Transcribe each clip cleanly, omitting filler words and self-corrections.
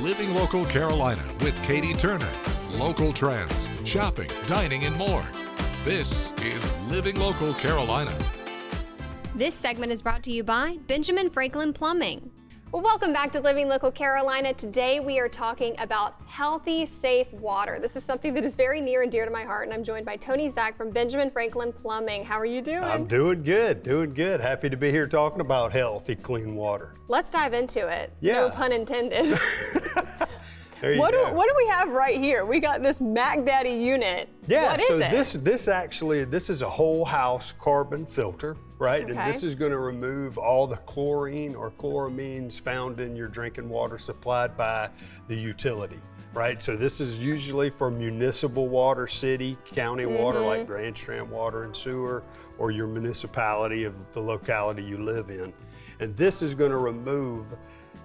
Living Local Carolina with Katie Turner. Local trends, shopping, dining, and more. This is Living Local Carolina. This segment is brought to you by Benjamin Franklin Plumbing. Well, welcome back to Living Local Carolina. Today we are talking about healthy, safe water. This is something that is very near and dear to my heart, and I'm joined by Tony Zach from Benjamin Franklin Plumbing. How are you doing? I'm doing good. Happy to be here talking about healthy, clean water. Let's dive into it. Yeah. No pun intended. There you What go. do we have right here? We got this Mac Daddy unit. Yeah, What is so it? this is a whole house carbon filter, right? Okay. And this is going to remove all the chlorine or chloramines found in your drinking water supplied by the utility, right? So this is usually for municipal water, city, county water like Grand Strand Water and Sewer, or your municipality of the locality you live in. And this is going to remove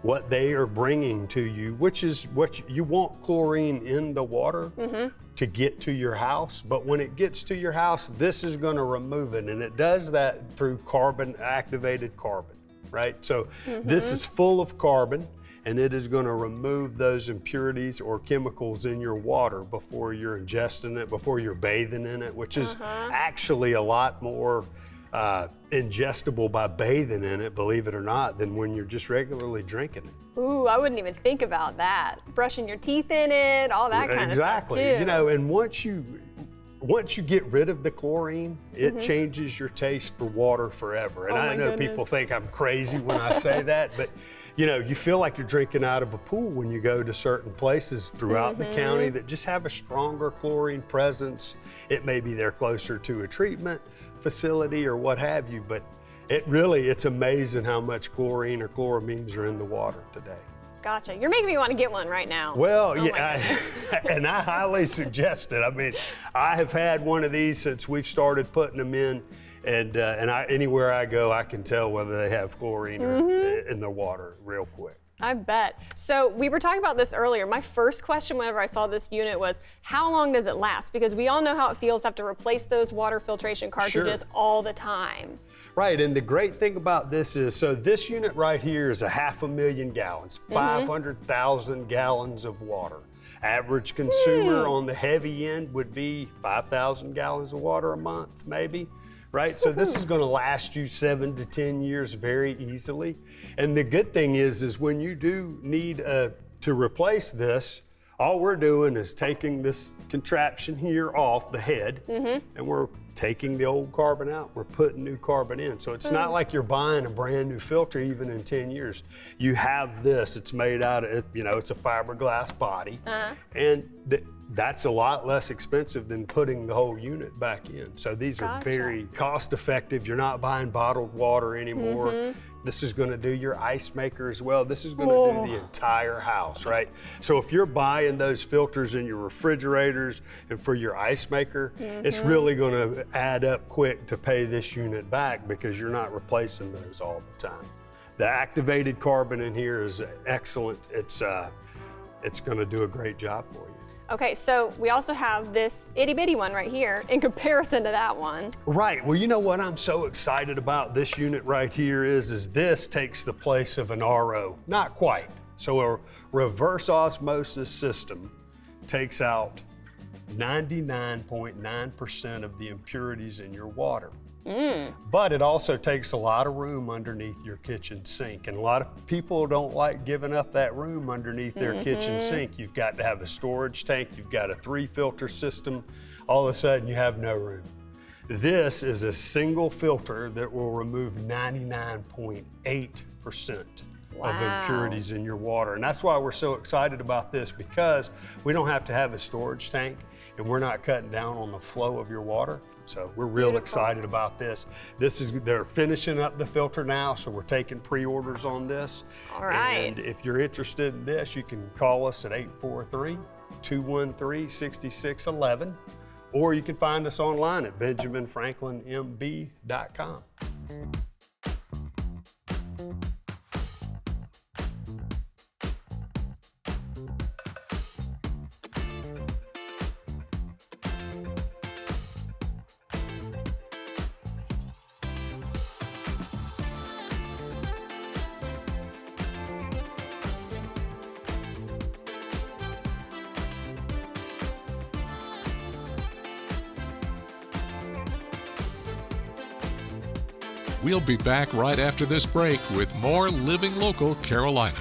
what they are bringing to you, which is what you want chlorine in the water to get to your house. But when it gets to your house, this is going to remove it. And it does that through activated carbon, right? So this is full of carbon, and it is going to remove those impurities or chemicals in your water before you're ingesting it, before you're bathing in it, which is actually a lot more ingestible by bathing in it, believe it or not, than when you're just regularly drinking it. Ooh, I wouldn't even think about that. Brushing your teeth in it, all that kind of stuff too. Exactly. You know, and once you get rid of the chlorine, it changes your taste for water forever. And Oh I my know goodness. people think I'm crazy when I say that, but you know, you feel like you're drinking out of a pool when you go to certain places throughout the county that just have a stronger chlorine presence. It may be they're closer to a treatment facility or what have you, but it's amazing how much chlorine or chloramines are in the water today. Gotcha. You're making me want to get one right now. Well, Oh my yeah, and I highly suggest it. I mean, I have had one of these since we've started putting them in, and anywhere I go, I can tell whether they have chlorine or in the water real quick. I bet. So we were talking about this earlier. My first question whenever I saw this unit was, how long does it last? Because we all know how it feels to have to replace those water filtration cartridges all the time. Right, and the great thing about this is, so this unit right here is 500,000 gallons, 500,000 gallons of water. Average consumer on the heavy end would be 5,000 gallons of water a month, maybe. Right, so this is going to last you 7 to 10 years very easily. And the good thing is when you do need to replace this, all we're doing is taking this contraption here off the head, and we're taking the old carbon out. We're putting new carbon in. So it's not like you're buying a brand new filter even in 10 years. You have this. It's made out of, it's a fiberglass body, and that's a lot less expensive than putting the whole unit back in. So these are very cost effective. You're not buying bottled water anymore. This is going to do your ice maker as well. This is going to do the entire house, right? So if you're buying those filters in your refrigerators and for your ice maker, it's really going to add up quick to pay this unit back because you're not replacing those all the time. The activated carbon in here is excellent. It's going to do a great job for you. Okay, so we also have this itty bitty one right here in comparison to that one. Right, well, you know what I'm so excited about this unit right here is this takes the place of an RO. Not quite. So a reverse osmosis system takes out 99.9% of the impurities in your water. But it also takes a lot of room underneath your kitchen sink. And a lot of people don't like giving up that room underneath their kitchen sink. You've got to have a storage tank, you've got a 3-filter system. All of a sudden you have no room. This is a single filter that will remove 99.8% of impurities in your water. And that's why we're so excited about this, because we don't have to have a storage tank and we're not cutting down on the flow of your water. So we're real excited about this. They're finishing up the filter now, so we're taking pre-orders on this. All right. And if you're interested in this, you can call us at 843-213-6611, or you can find us online at benjaminfranklinmb.com. We'll be back right after this break with more Living Local Carolina.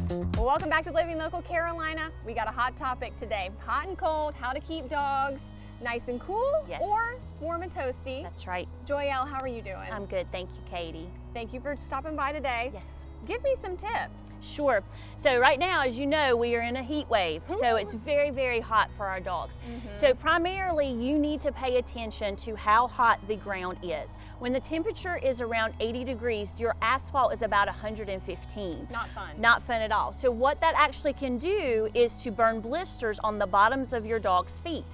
Well, welcome back to Living Local Carolina. We got a hot topic today. Hot and cold, how to keep dogs nice and cool or warm and toasty. That's right. Joyelle, how are you doing? I'm good, thank you, Katie. Thank you for stopping by today. Yes. Give me some tips. Sure. So right now, as you know, we are in a heat wave. So it's very, very hot for our dogs. So primarily, you need to pay attention to how hot the ground is. When the temperature is around 80 degrees, your asphalt is about 115. Not fun. Not fun at all. So what that actually can do is to burn blisters on the bottoms of your dog's feet.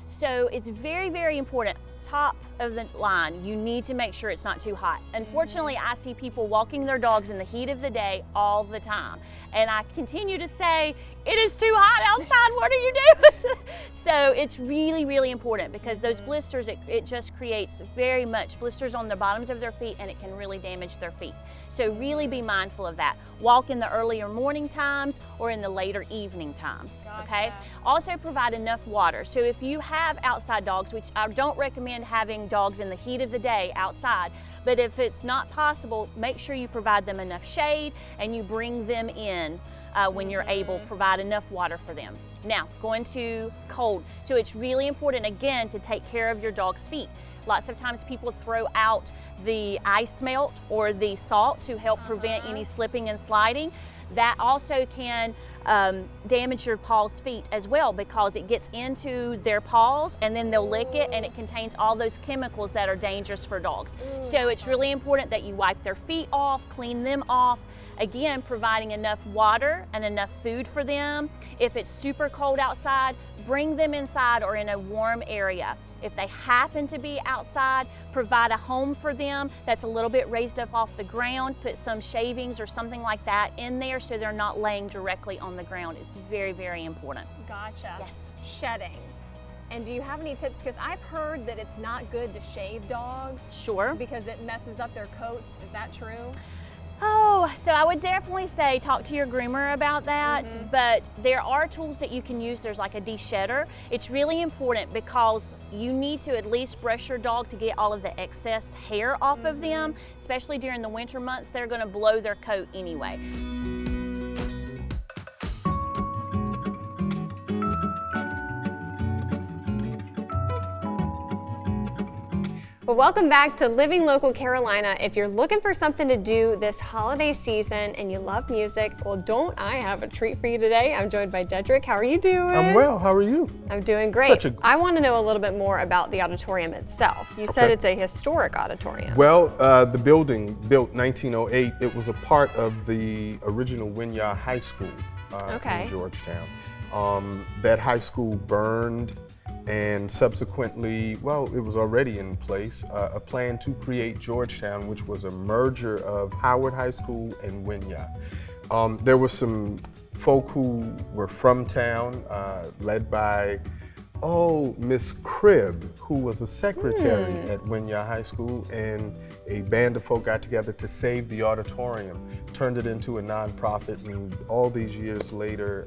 So it's very, very important. Top of the line, you need to make sure it's not too hot. Unfortunately, I see people walking their dogs in the heat of the day all the time. And I continue to say, it is too hot outside, what are you doing? So it's really, really important because those blisters, it just creates very much blisters on the bottoms of their feet and it can really damage their feet. So really be mindful of that. Walk in the earlier morning times or in the later evening times, okay? Also provide enough water. So if you have outside dogs, which I don't recommend having dogs in the heat of the day outside, but if it's not possible, make sure you provide them enough shade and you bring them in when you're able, provide enough water for them. Now, going to cold. So it's really important, again, to take care of your dog's feet. Lots of times people throw out the ice melt or the salt to help prevent any slipping and sliding. That also can damage your paw's feet as well because it gets into their paws and then they'll lick it and it contains all those chemicals that are dangerous for dogs. So it's really important that you wipe their feet off, clean them off. Again, providing enough water and enough food for them. If it's super cold outside, bring them inside or in a warm area. If they happen to be outside, provide a home for them that's a little bit raised up off the ground. Put some shavings or something like that in there so they're not laying directly on the ground. It's very, very important. Gotcha. Yes. Shedding. And do you have any tips? Because I've heard that it's not good to shave dogs. Sure. Because it messes up their coats. Is that true? Oh, so I would definitely say talk to your groomer about that, but there are tools that you can use. There's like a de-shedder. It's really important because you need to at least brush your dog to get all of the excess hair off of them, especially during the winter months. They're going to blow their coat anyway. Well, welcome back to Living Local Carolina. If you're looking for something to do this holiday season and you love music, well, don't I have a treat for you today? I'm joined by Dedrick. How are you doing? I'm well. How are you? I'm doing great. I want to know a little bit more about the auditorium itself. You said it's a historic auditorium. Well, the building, built 1908, it was a part of the original Winyah High School in Georgetown. That high school burned, and subsequently, well, it was already in place, a plan to create Georgetown, which was a merger of Howard High School and Winyah. There were some folk who were from town, led by, Miss Cribb, who was a secretary at Winyah High School, and a band of folk got together to save the auditorium, turned it into a nonprofit, and all these years later,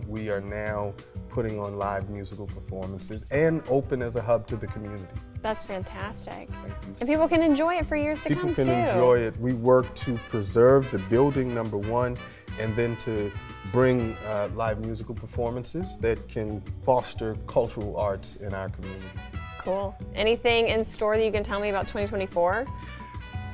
we are now putting on live musical performances and open as a hub to the community. That's fantastic. Thank you. And people can enjoy it for years to come, too. People can enjoy it. We work to preserve the building, number one, and then to bring live musical performances that can foster cultural arts in our community. Cool. Anything in store that you can tell me about 2024?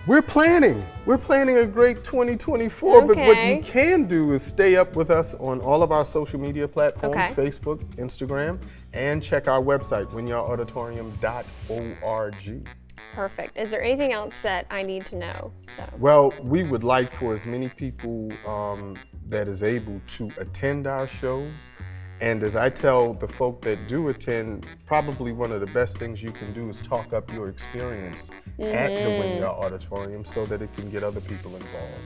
We're planning a great 2024, but what Okay. you can do is stay up with us on all of our social media platforms, Okay. Facebook, Instagram, and check our website, winyahauditorium.org. Perfect. Is there anything else that I need to know? Well, we would like for as many people that is able to attend our shows. And as I tell the folk that do attend, probably one of the best things you can do is talk up your experience at the Winyah Auditorium so that it can get other people involved.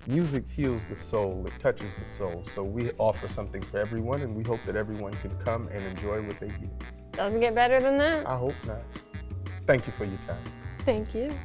Music heals the soul, it touches the soul. So we offer something for everyone, and we hope that everyone can come and enjoy what they get. Doesn't get better than that? I hope not. Thank you for your time. Thank you.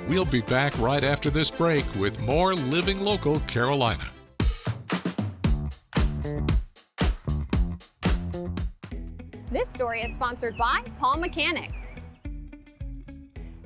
We'll be back right after this break with more Living Local Carolina. This story is sponsored by Palm Mechanics.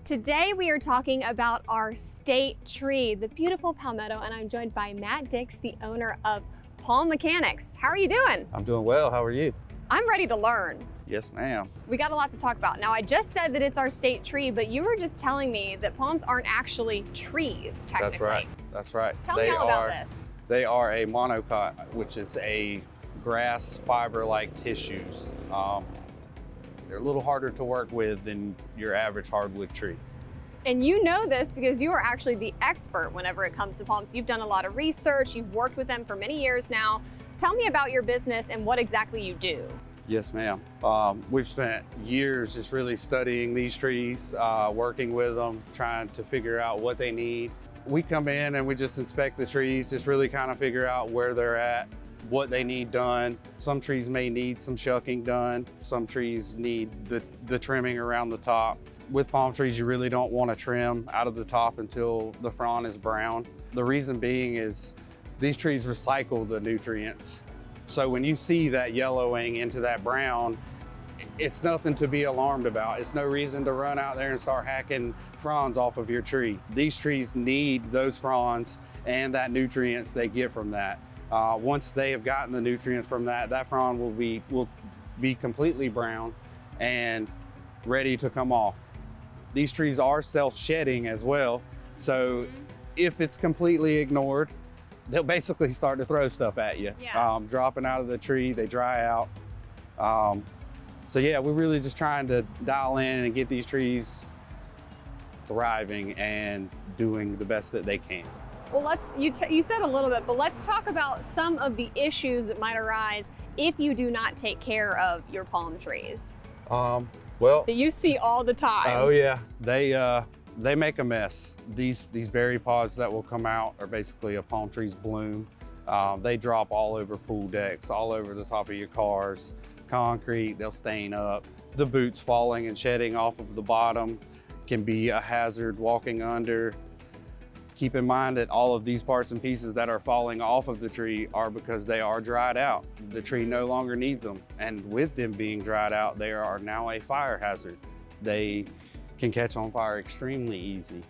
Today we are talking about our state tree, the beautiful palmetto, and I'm joined by Matt Dix, the owner of Palm Mechanics. How are you doing? I'm doing well. How are you? I'm ready to learn. Yes, ma'am. We got a lot to talk about. Now, I just said that it's our state tree, but you were just telling me that palms aren't actually trees, technically. That's right. That's right. Tell me all about this. They are a monocot, which is a grass fiber-like tissues. They're a little harder to work with than your average hardwood tree. And you know this because you are actually the expert whenever it comes to palms. You've done a lot of research, you've worked with them for many years now. Tell me about your business and what exactly you do. Yes, ma'am. We've spent years just really studying these trees, working with them, trying to figure out what they need. We come in and we just inspect the trees, just really kind of figure out where they're at, what they need done. Some trees may need some shucking done. Some trees need the trimming around the top. With palm trees, you really don't want to trim out of the top until the frond is brown. The reason being is these trees recycle the nutrients. So when you see that yellowing into that brown, it's nothing to be alarmed about. It's no reason to run out there and start hacking fronds off of your tree. These trees need those fronds and that nutrients they get from that. Once they have gotten the nutrients from that, that frond will be completely brown and ready to come off. These trees are self-shedding as well. So if it's completely ignored, they'll basically start to throw stuff at you. Yeah. Dropping out of the tree, they dry out. So yeah, we're really just trying to dial in and get these trees thriving and doing the best that they can. Well, you said a little bit, but let's talk about some of the issues that might arise if you do not take care of your palm trees. Well, That you see all the time. oh yeah, they make a mess. These berry pods that will come out are basically a palm tree's bloom. They drop all over pool decks, all over the top of your cars, concrete, they'll stain up. The boots falling and shedding off of the bottom can be a hazard walking under. Keep in mind that all of these parts and pieces that are falling off of the tree are because they are dried out. The tree no longer needs them. And with them being dried out, they are now a fire hazard. They can catch on fire extremely easy.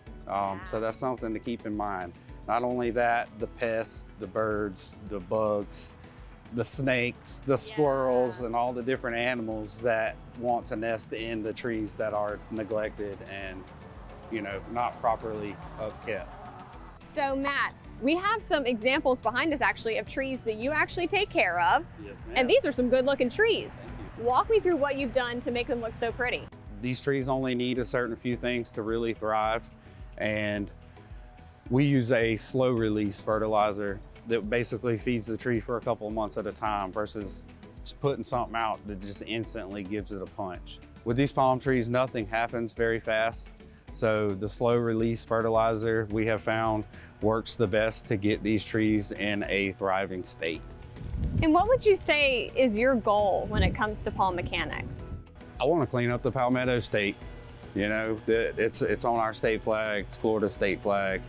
So that's something to keep in mind. Not only that, the pests, the birds, the bugs, the snakes, the squirrels, and all the different animals that want to nest in the trees that are neglected and, not properly upkept. So Matt, we have some examples behind us actually of trees that you actually take care of. Yes, ma'am. And these are some good looking trees. Walk me through what you've done to make them look so pretty. These trees only need a certain few things to really thrive. And we use a slow release fertilizer that basically feeds the tree for a couple of months at a time versus just putting something out that just instantly gives it a punch. With these palm trees, nothing happens very fast. So the slow release fertilizer we have found works the best to get these trees in a thriving state. And what would you say is your goal when it comes to Palm Mechanics? I want to clean up the Palmetto State. It's on our state flag, it's Florida state flag.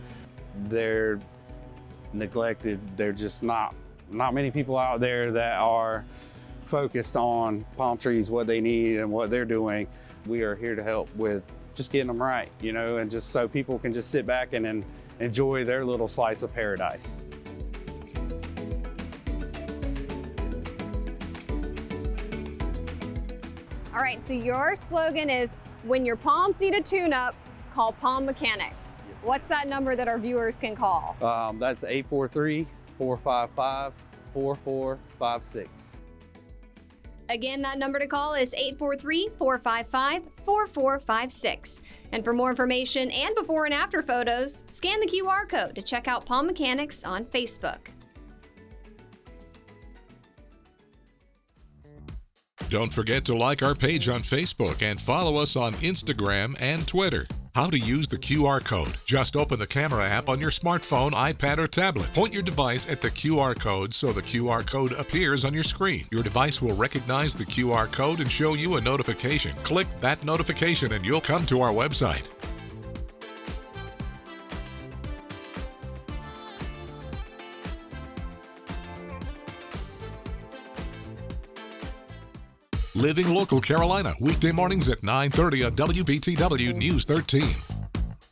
They're neglected. They're just not many people out there that are focused on palm trees, what they need and what they're doing. We are here to help with just getting them right, and just so people can just sit back and enjoy their little slice of paradise. All right, so your slogan is, when your palms need a tune-up, call Palm Mechanics. What's that number that our viewers can call? That's 843-455-4456. Again, that number to call is 843-455-4456. And for more information and before and after photos, scan the QR code to check out Palm Mechanics on Facebook. Don't forget to like our page on Facebook and follow us on Instagram and Twitter. How to use the QR code. Just open the camera app on your smartphone, iPad, or tablet. Point your device at the QR code so the QR code appears on your screen. Your device will recognize the QR code and show you a notification. Click that notification and you'll come to our website. Living Local Carolina, weekday mornings at 9:30 on WBTW News 13.